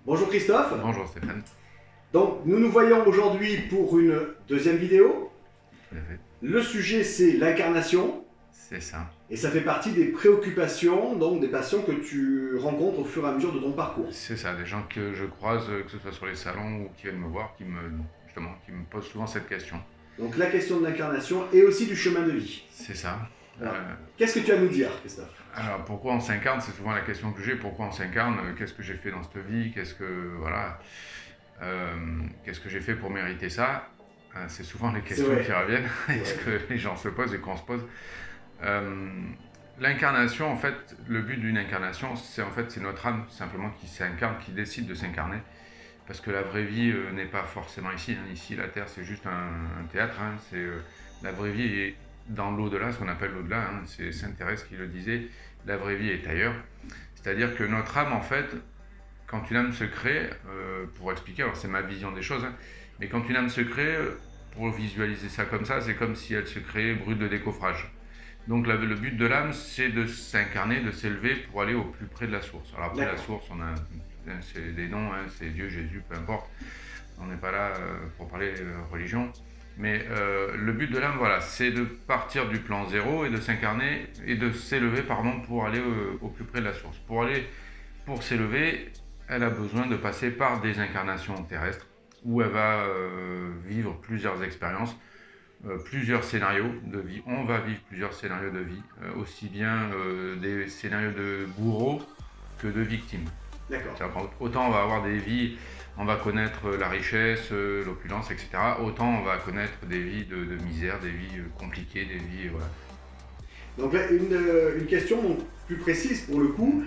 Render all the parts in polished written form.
Bonjour Christophe. Bonjour Stéphane. Donc nous nous voyons aujourd'hui pour une deuxième vidéo. Tout à fait. Le sujet c'est l'incarnation C'est ça. et ça fait partie des préoccupations, donc des patients que tu rencontres au fur et à mesure de ton parcours. C'est ça, des gens que je croise, que ce soit sur les salons ou qui viennent me voir, qui me posent souvent cette question. Donc la question de l'incarnation et aussi du chemin de vie. C'est ça. Alors, qu'est-ce que tu as à nous dire, Christophe? Alors pourquoi on s'incarne, c'est souvent la question que j'ai. Pourquoi on s'incarne? Qu'est-ce que j'ai fait dans cette vie? Qu'est-ce que j'ai fait pour mériter ça? C'est souvent les questions qui reviennent et ce que les gens se posent et qu'on se pose. L'incarnation, en fait, le but d'une incarnation, c'est notre âme simplement qui s'incarne, qui décide de s'incarner. Parce que la vraie vie n'est pas forcément ici. Ici, la Terre, c'est juste un théâtre. La vraie vie est dans l'au-delà, ce qu'on appelle l'au-delà. C'est Sainte Thérèse qui le disait. La vraie vie est ailleurs. C'est-à-dire que notre âme, en fait, quand une âme se crée, pour expliquer, alors c'est ma vision des choses, mais quand une âme se crée, pour visualiser ça comme ça, c'est comme si elle se créait brute de décoffrage. Donc le but de l'âme, c'est de s'incarner, de s'élever pour aller au plus près de la source. Alors après la source, c'est des noms, c'est Dieu, Jésus, peu importe. On n'est pas là pour parler religion. Mais le but de l'âme, voilà, c'est de partir du plan zéro et de s'incarner et de s'élever, pour aller au plus près de la source. Pour s'élever, elle a besoin de passer par des incarnations terrestres où elle va vivre plusieurs expériences, plusieurs scénarios de vie. On va vivre plusieurs scénarios de vie, aussi bien des scénarios de bourreaux que de victimes. D'accord. Autant on va avoir des vies, on va connaître la richesse, l'opulence, etc. Autant on va connaître des vies de misère, des vies compliquées, des vies... Voilà. Donc là, une question donc, plus précise pour le coup.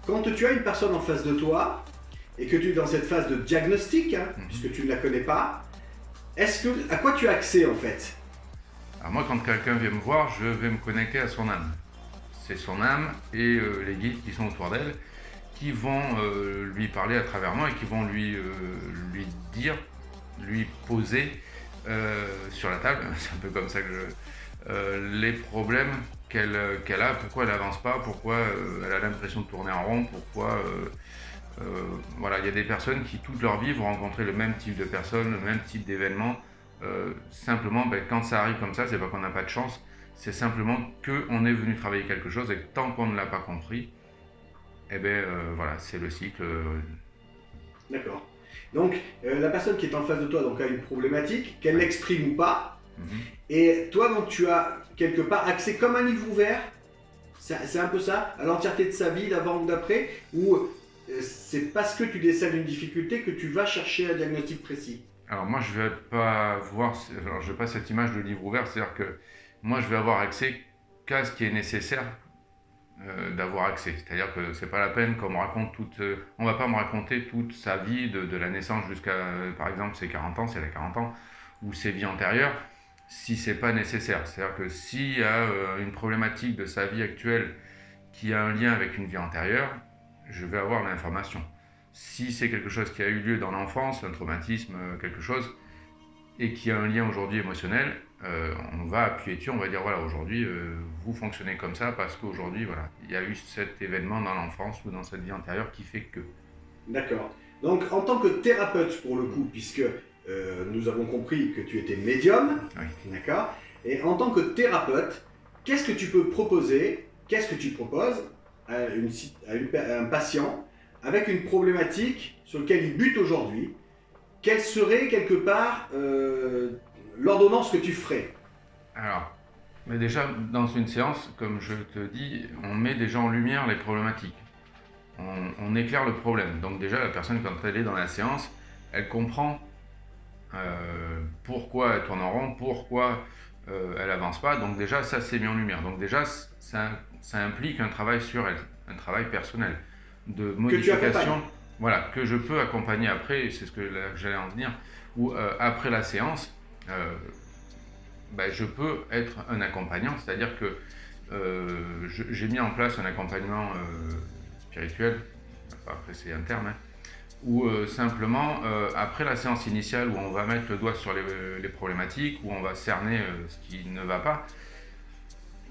Quand tu as une personne en face de toi et que tu es dans cette phase de diagnostic, puisque tu ne la connais pas, à quoi tu as accès en fait? Alors moi, quand quelqu'un vient me voir, je vais me connecter à son âme. C'est son âme et les guides qui sont autour d'elle qui vont lui parler à travers moi et qui vont lui poser sur la table, c'est un peu comme ça que les problèmes qu'elle a, pourquoi elle n'avance pas, pourquoi elle a l'impression de tourner en rond, pourquoi... voilà, il y a des personnes qui toute leur vie vont rencontrer le même type de personnes, le même type d'événements. Simplement, quand ça arrive comme ça, c'est pas qu'on n'a pas de chance, c'est simplement qu'on est venu travailler quelque chose et que tant qu'on ne l'a pas compris, voilà, c'est le cycle. D'accord. Donc, la personne qui est en face de toi donc, a une problématique, qu'elle l'exprime ou pas, et toi, donc, tu as quelque part accès comme un livre ouvert, c'est un peu ça, à l'entièreté de sa vie, d'avant ou d'après, ou c'est parce que tu décèles une difficulté que tu vas chercher un diagnostic précis? Alors moi, je vais pas cette image de livre ouvert, c'est-à-dire que moi, je vais avoir accès qu'à ce qui est nécessaire d'avoir accès. C'est-à-dire que c'est pas la peine qu'on me raconte on va pas me raconter toute sa vie de la naissance jusqu'à, par exemple, ses 40 ans, si elle a 40 ans, ou ses vies antérieures, si c'est pas nécessaire. C'est-à-dire que s'il y a une problématique de sa vie actuelle qui a un lien avec une vie antérieure, je vais avoir l'information. Si c'est quelque chose qui a eu lieu dans l'enfance, un traumatisme, quelque chose, et qui a un lien aujourd'hui émotionnel, on va appuyer dessus, on va dire voilà, aujourd'hui vous fonctionnez comme ça parce qu'aujourd'hui voilà, il y a eu cet événement dans l'enfance ou dans cette vie antérieure qui fait que. D'accord. Donc en tant que thérapeute pour le coup, puisque nous avons compris que tu étais médium, d'accord, et en tant que thérapeute, qu'est-ce que tu peux proposer, qu'est-ce que tu proposes à un patient avec une problématique sur laquelle il bute aujourd'hui? Quelle serait quelque part l'ordonnance que tu ferais? Alors, mais déjà dans une séance, comme je te dis, on met déjà en lumière les problématiques. On éclaire le problème. Donc déjà la personne quand elle est dans la séance, elle comprend pourquoi elle tourne en rond, pourquoi elle avance pas. Donc déjà ça c'est mis en lumière. Donc déjà ça implique un travail sur elle, un travail personnel de modification. Voilà, que je peux accompagner après, c'est ce que j'allais en venir, où après la séance, je peux être un accompagnant, c'est-à-dire que j'ai mis en place un accompagnement spirituel, après c'est un terme, où simplement, après la séance initiale, où on va mettre le doigt sur les problématiques, où on va cerner ce qui ne va pas,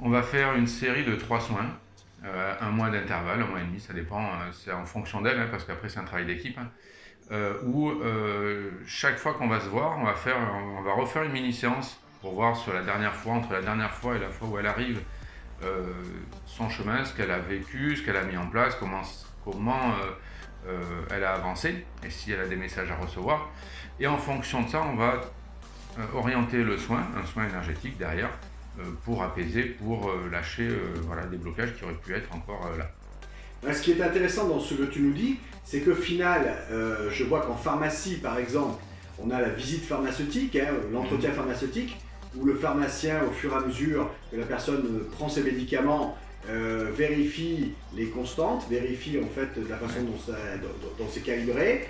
on va faire une série de 3 soins un mois d'intervalle, un mois et demi, ça dépend, c'est en fonction d'elle, hein, parce qu'après c'est un travail d'équipe, hein, où chaque fois qu'on va se voir, on va refaire une mini-séance pour voir sur la dernière fois, entre la dernière fois et la fois où elle arrive, son chemin, ce qu'elle a vécu, ce qu'elle a mis en place, comment elle a avancé, et si elle a des messages à recevoir. Et en fonction de ça, on va orienter le soin, un soin énergétique derrière, pour apaiser, pour lâcher voilà, des blocages qui auraient pu être encore là. Ce qui est intéressant dans ce que tu nous dis, c'est qu'au final, je vois qu'en pharmacie, par exemple, on a la visite pharmaceutique, hein, l'entretien pharmaceutique, où le pharmacien, au fur et à mesure que la personne prend ses médicaments, vérifie les constantes, vérifie en fait la façon dont c'est calibré,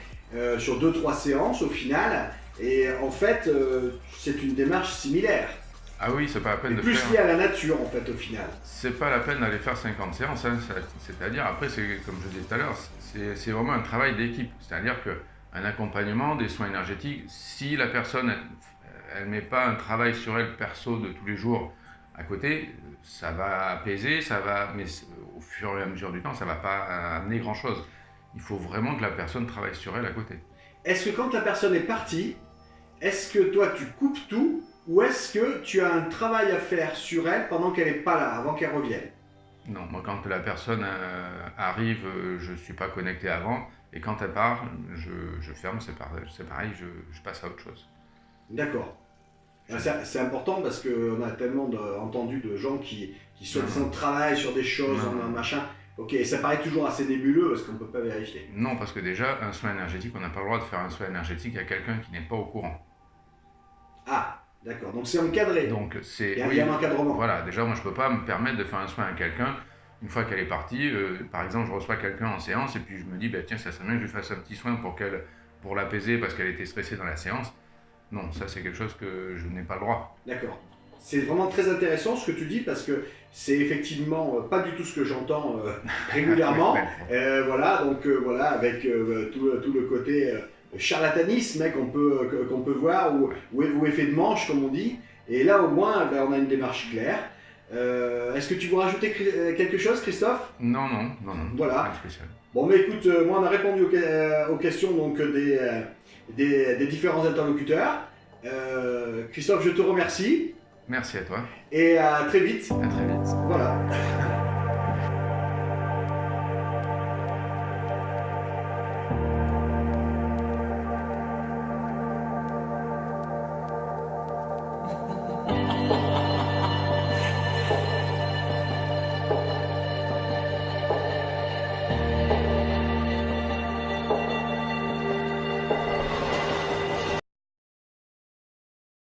sur 2-3 séances au final, et en fait, c'est une démarche similaire. Ah oui, c'est pas la peine de plus faire... lié à la nature en fait au final. C'est pas la peine d'aller faire 50 séances, hein. C'est-à-dire, après, comme je disais tout à l'heure, c'est vraiment un travail d'équipe. C'est-à-dire qu'un accompagnement, des soins énergétiques, si la personne, elle met pas un travail sur elle perso de tous les jours à côté, ça va apaiser, mais au fur et à mesure du temps, ça va pas amener grand-chose. Il faut vraiment que la personne travaille sur elle à côté. Est-ce que quand la personne est partie, est-ce que toi tu coupes tout ou est-ce que tu as un travail à faire sur elle pendant qu'elle n'est pas là, avant qu'elle revienne? Non, moi quand la personne arrive, je ne suis pas connecté avant, et quand elle part, je ferme, c'est pareil, je passe à autre chose. D'accord. C'est important parce qu'on a tellement entendu de gens qui soi-disant travaillent sur des choses, un machin. Ok, ça paraît toujours assez nébuleux parce qu'on ne peut pas vérifier. Non, parce que déjà, un soin énergétique, on n'a pas le droit de faire un soin énergétique à quelqu'un qui n'est pas au courant. Ah, d'accord, donc c'est encadré. Donc il y a un encadrement. Voilà, déjà, moi je ne peux pas me permettre de faire un soin à quelqu'un une fois qu'elle est partie. Par exemple, je reçois quelqu'un en séance et puis je me dis, bah, tiens, ça serait bien que je lui fasse un petit soin pour l'apaiser parce qu'elle était stressée dans la séance. Non, ça c'est quelque chose que je n'ai pas le droit. D'accord. C'est vraiment très intéressant ce que tu dis parce que c'est effectivement pas du tout ce que j'entends régulièrement. Voilà, donc voilà, avec tout le côté charlatanisme qu'on peut voir ou effet de manche comme on dit. Et là au moins on a une démarche claire. Est-ce que tu veux rajouter quelque chose, Christophe? Non. Voilà. Bon, mais écoute, moi on a répondu aux questions donc, des différents interlocuteurs. Christophe, je te remercie. Merci à toi. Et à très vite. À très vite. Voilà.